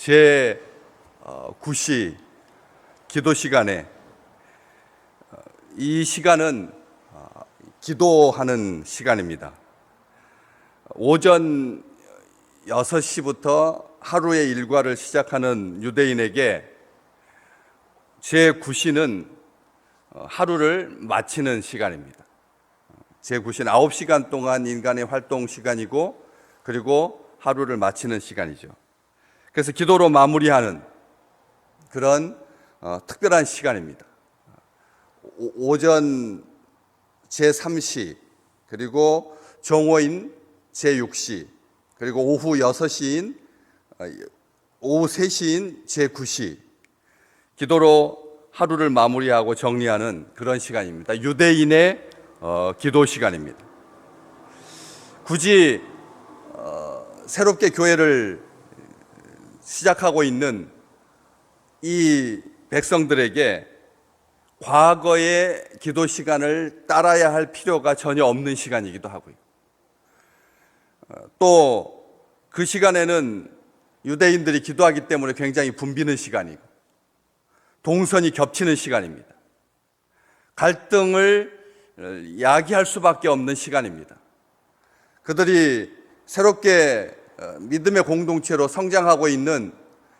제 9시 기도 시간에 이 시간은 기도하는 시간입니다. 오전 6시부터 하루의 일과를 시작하는 유대인에게 제 9시는 하루를 마치는 시간입니다. 제 9시는 9시간 동안 인간의 활동 시간이고 그리고 하루를 마치는 시간이죠. 그래서 기도로 마무리하는 그런 특별한 시간입니다. 오전 제3시 그리고 정오인 제6시 그리고 오후 6시인 오후 3시인 제9시 기도로 하루를 마무리하고 정리하는 그런 시간입니다. 유대인의 기도 시간입니다. 굳이 새롭게 교회를 시작하고 있는 이 백성들에게 과거의 기도 시간을 따라야 할 필요가 전혀 없는 시간이기도 하고요. 또 그 시간에는 유대인들이 기도하기 때문에 굉장히 붐비는 시간이고 동선이 겹치는 시간입니다. 갈등을 야기할 수밖에 없는 시간입니다. 그들이 새롭게 믿음의 공동체로 성장하고 있는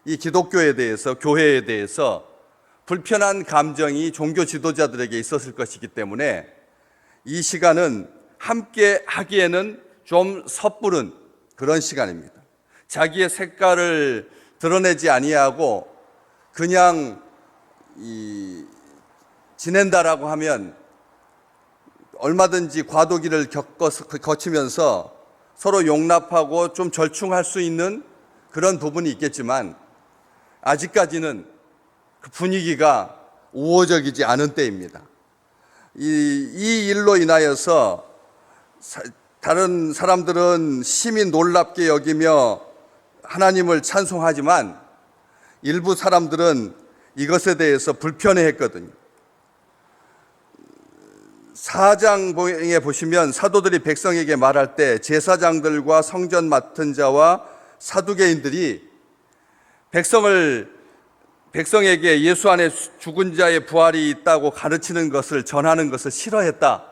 이 기독교에 대해서, 교회에 대해서 불편한 감정이 종교 지도자들에게 있었을 것이기 때문에 이 시간은 함께 하기에는 좀 섣부른 그런 시간입니다. 자기의 색깔을 드러내지 아니하고 그냥 지낸다라고 하면 얼마든지 과도기를 거치면서 서로 용납하고 좀 절충할 수 있는 그런 부분이 있겠지만 아직까지는 그 분위기가 우호적이지 않은 때입니다. 이 일로 인하여서 다른 사람들은 심히 놀랍게 여기며 하나님을 찬송하지만 일부 사람들은 이것에 대해서 불편해했거든요. 4장에 보시면 사도들이 백성에게 말할 때 제사장들과 성전 맡은 자와 사두개인들이 백성에게 예수 안에 죽은 자의 부활이 있다고 가르치는 것을 전하는 것을 싫어했다.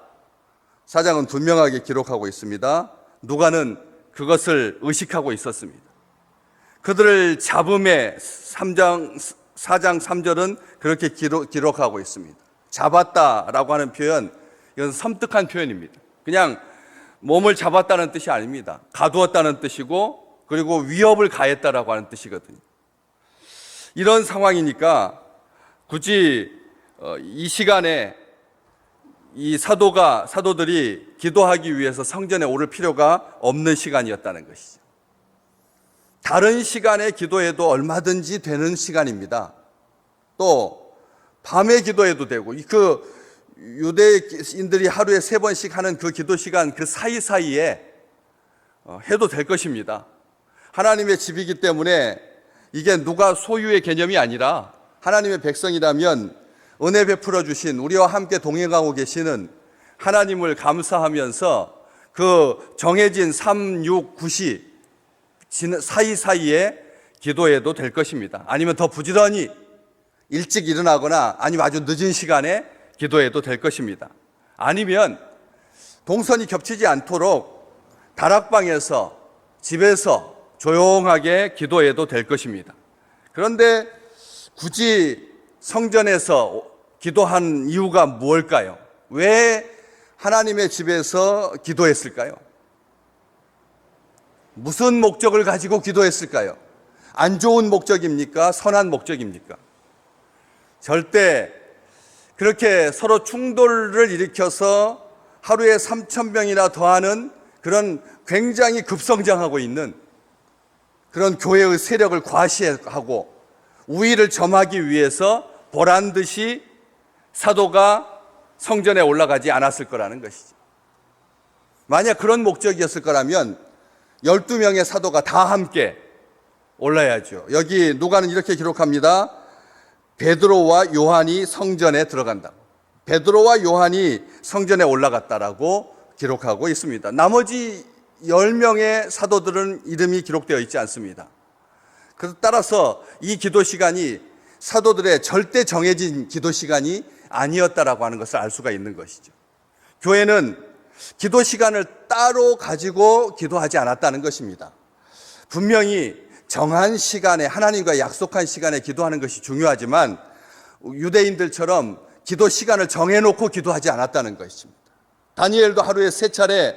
4장은 분명하게 기록하고 있습니다. 누가는 그것을 의식하고 있었습니다. 그들을 잡음에 4장 3절은 그렇게 기록하고 있습니다. 잡았다라고 하는 표현, 이건 섬뜩한 표현입니다. 그냥 몸을 잡았다는 뜻이 아닙니다. 가두었다는 뜻이고 그리고 위협을 가했다라고 하는 뜻이거든요. 이런 상황이니까 굳이 이 시간에 이 사도들이 기도하기 위해서 성전에 오를 필요가 없는 시간이었다는 것이죠. 다른 시간에 기도해도 얼마든지 되는 시간입니다. 또 밤에 기도해도 되고 그 유대인들이 하루에 3번씩 하는 그 기도 시간 그 사이사이에 해도 될 것입니다. 하나님의 집이기 때문에 이게 누가 소유의 개념이 아니라 하나님의 백성이라면 은혜 베풀어 주신 우리와 함께 동행하고 계시는 하나님을 감사하면서 그 정해진 3, 6, 9시 사이사이에 기도해도 될 것입니다. 아니면 더 부지런히 일찍 일어나거나 아니면 아주 늦은 시간에 기도해도 될 것입니다. 아니면 동선이 겹치지 않도록 다락방에서 집에서 조용하게 기도해도 될 것입니다. 그런데 굳이 성전에서 기도한 이유가 무엇일까요? 왜 하나님의 집에서 기도했을까요? 무슨 목적을 가지고 기도했을까요? 안 좋은 목적입니까? 선한 목적입니까? 절대 그렇게 서로 충돌을 일으켜서 하루에 3,000명이나 더하는 그런 굉장히 급성장하고 있는 그런 교회의 세력을 과시하고 우위를 점하기 위해서 보란듯이 사도가 성전에 올라가지 않았을 거라는 것이죠. 만약 그런 목적이었을 거라면 12명의 사도가 다 함께 올라야죠. 여기 누가는 이렇게 기록합니다. 베드로와 요한이 성전에 들어간다. 베드로와 요한이 성전에 올라갔다라고 기록하고 있습니다. 나머지 10명의 사도들은 이름이 기록되어 있지 않습니다. 그래서 따라서 이 기도 시간이 사도들의 절대 정해진 기도 시간이 아니었다라고 하는 것을 알 수가 있는 것이죠. 교회는 기도 시간을 따로 가지고 기도하지 않았다는 것입니다. 분명히 정한 시간에, 하나님과 약속한 시간에 기도하는 것이 중요하지만 유대인들처럼 기도 시간을 정해놓고 기도하지 않았다는 것입니다. 다니엘도 하루에 3차례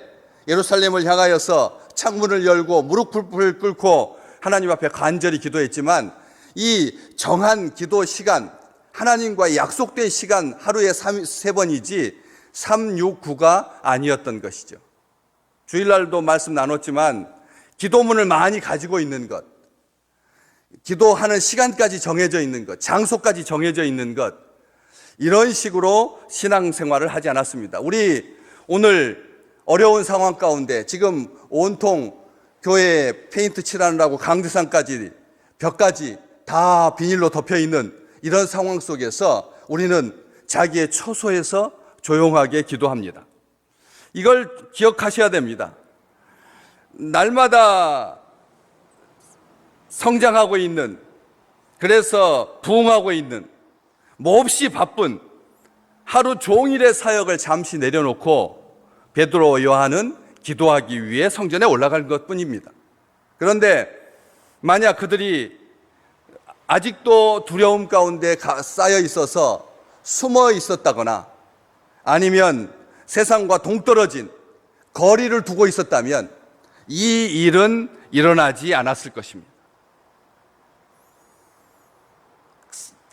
예루살렘을 향하여서 창문을 열고 무릎을 꿇고 하나님 앞에 간절히 기도했지만 이 정한 기도 시간, 하나님과 약속된 시간 하루에 3번이지 3, 6, 9가 아니었던 것이죠. 주일날도 말씀 나눴지만 기도문을 많이 가지고 있는 것, 기도하는 시간까지 정해져 있는 것, 장소까지 정해져 있는 것, 이런 식으로 신앙생활을 하지 않았습니다. 우리 오늘 어려운 상황 가운데 지금 온통 교회에 페인트 칠하느라고 강대상까지 벽까지 다 비닐로 덮여 있는 이런 상황 속에서 우리는 자기의 처소에서 조용하게 기도합니다. 이걸 기억하셔야 됩니다. 날마다 성장하고 있는, 그래서 부흥하고 있는, 몹시 바쁜 하루 종일의 사역을 잠시 내려놓고 베드로 요한은 기도하기 위해 성전에 올라간 것뿐입니다. 그런데 만약 그들이 아직도 두려움 가운데 쌓여 있어서 숨어 있었다거나 아니면 세상과 동떨어진 거리를 두고 있었다면 이 일은 일어나지 않았을 것입니다.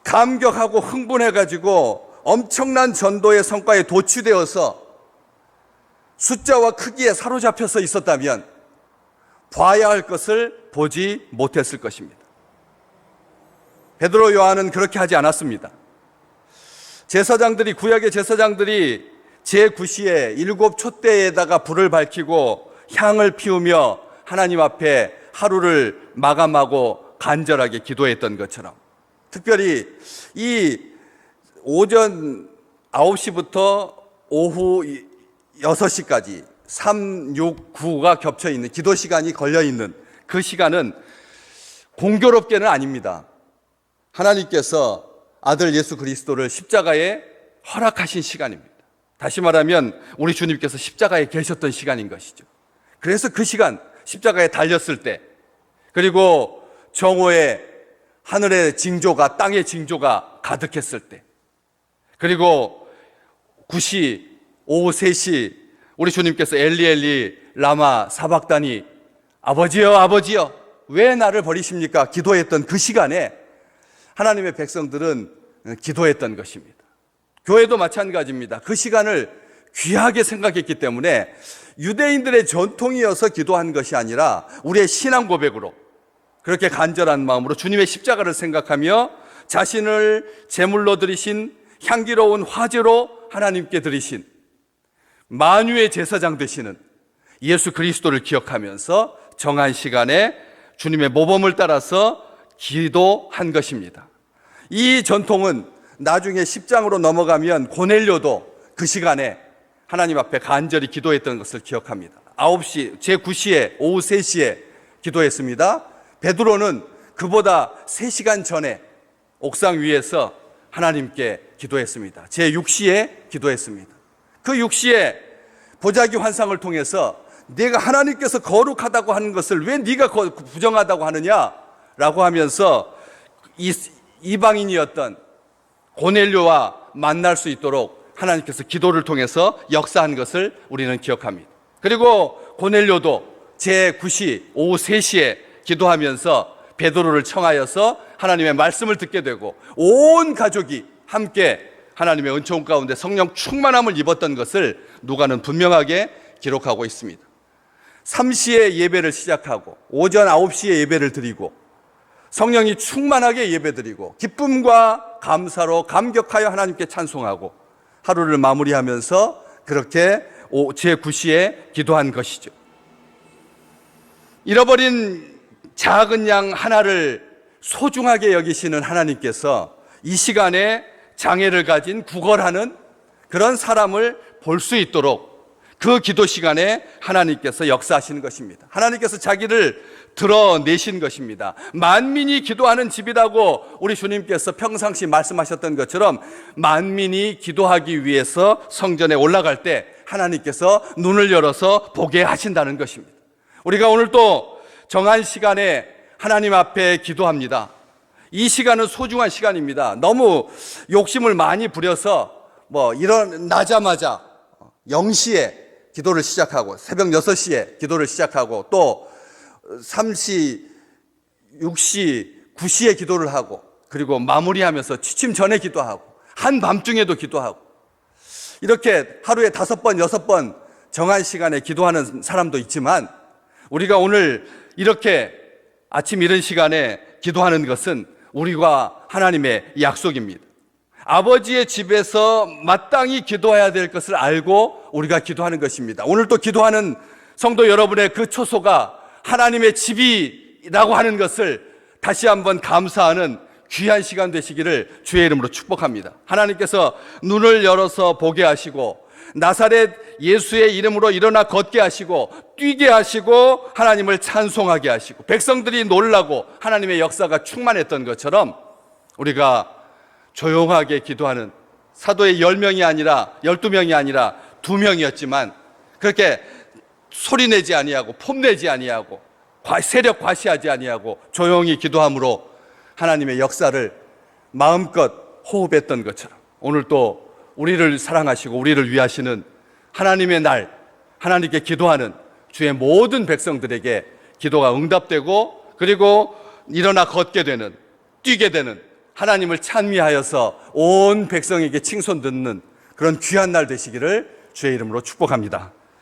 감격하고 흥분해가지고 엄청난 전도의 성과에 도취되어서 숫자와 크기에 사로잡혀서 있었다면 봐야 할 것을 보지 못했을 것입니다. 베드로 요한은 그렇게 하지 않았습니다. 제사장들이, 구약의 제사장들이 제9시에 7 촛대에다가 불을 밝히고 향을 피우며 하나님 앞에 하루를 마감하고 간절하게 기도했던 것처럼, 특별히 이 오전 9시부터 오후 6시까지 3, 6, 9가 겹쳐 있는 기도 시간이 걸려 있는 그 시간은 공교롭게는 아닙니다. 하나님께서 아들 예수 그리스도를 십자가에 허락하신 시간입니다. 다시 말하면 우리 주님께서 십자가에 계셨던 시간인 것이죠. 그래서 그 시간, 십자가에 달렸을 때, 그리고 정오에 하늘의 징조가, 땅의 징조가 가득했을 때, 그리고 9시, 오후 3시 우리 주님께서 엘리 엘리 라마 사박다니, 아버지여 아버지여 왜 나를 버리십니까? 기도했던 그 시간에 하나님의 백성들은 기도했던 것입니다. 교회도 마찬가지입니다. 그 시간을 귀하게 생각했기 때문에 유대인들의 전통이어서 기도한 것이 아니라 우리의 신앙 고백으로 그렇게 간절한 마음으로 주님의 십자가를 생각하며 자신을 제물로 드리신 향기로운 화제로 하나님께 드리신 만유의 제사장 되시는 예수 그리스도를 기억하면서 정한 시간에 주님의 모범을 따라서 기도한 것입니다. 이 전통은 나중에 10장으로 넘어가면 고넬료도 그 시간에 하나님 앞에 간절히 기도했던 것을 기억합니다. 9시, 제9시에 오후 3시에 기도했습니다. 베드로는 그보다 3시간 전에 옥상 위에서 하나님께 기도했습니다. 제6시에 기도했습니다. 그 6시에 보자기 환상을 통해서 내가 하나님께서 거룩하다고 하는 것을 왜 네가 부정하다고 하느냐라고 하면서 이방인이었던 고넬료와 만날 수 있도록 하나님께서 기도를 통해서 역사한 것을 우리는 기억합니다. 그리고 고넬료도 제9시 오후 3시에 기도하면서 베드로를 청하여서 하나님의 말씀을 듣게 되고 온 가족이 함께 하나님의 은총 가운데 성령 충만함을 입었던 것을 누가는 분명하게 기록하고 있습니다. 3시에 예배를 시작하고 오전 9시에 예배를 드리고 성령이 충만하게 예배드리고 기쁨과 감사로 감격하여 하나님께 찬송하고 하루를 마무리하면서 그렇게 제9시에 기도한 것이죠. 잃어버린 작은 양 하나를 소중하게 여기시는 하나님께서 이 시간에 장애를 가진 구걸하는 그런 사람을 볼 수 있도록 그 기도 시간에 하나님께서 역사하시는 것입니다. 하나님께서 자기를 드러내신 것입니다. 만민이 기도하는 집이라고 우리 주님께서 평상시 말씀하셨던 것처럼 만민이 기도하기 위해서 성전에 올라갈 때 하나님께서 눈을 열어서 보게 하신다는 것입니다. 우리가 오늘 또 정한 시간에 하나님 앞에 기도합니다. 이 시간은 소중한 시간입니다. 너무 욕심을 많이 부려서 일어나자마자 0시에 기도를 시작하고 새벽 6시에 기도를 시작하고 또 3시, 6시, 9시에 기도를 하고 그리고 마무리하면서 취침 전에 기도하고 한밤중에도 기도하고 이렇게 하루에 5번, 6번 정한 시간에 기도하는 사람도 있지만 우리가 오늘 이렇게 아침 이른 시간에 기도하는 것은 우리와 하나님의 약속입니다. 아버지의 집에서 마땅히 기도해야 될 것을 알고 우리가 기도하는 것입니다. 오늘 또 기도하는 성도 여러분의 그 초소가 하나님의 집이라고 하는 것을 다시 한번 감사하는 귀한 시간 되시기를 주의 이름으로 축복합니다. 하나님께서 눈을 열어서 보게 하시고 나사렛 예수의 이름으로 일어나 걷게 하시고 뛰게 하시고 하나님을 찬송하게 하시고 백성들이 놀라고 하나님의 역사가 충만했던 것처럼 우리가 조용하게 기도하는 사도의 10명이 아니라 12명이 아니라 2명이었지만 그렇게 소리내지 아니하고 폼내지 아니하고 세력 과시하지 아니하고 조용히 기도함으로 하나님의 역사를 마음껏 호흡했던 것처럼 오늘 또 우리를 사랑하시고 우리를 위하시는 하나님의 날, 하나님께 기도하는 주의 모든 백성들에게 기도가 응답되고 그리고 일어나 걷게 되는, 뛰게 되는 하나님을 찬미하여서 온 백성에게 칭송 듣는 그런 귀한 날 되시기를 주의 이름으로 축복합니다.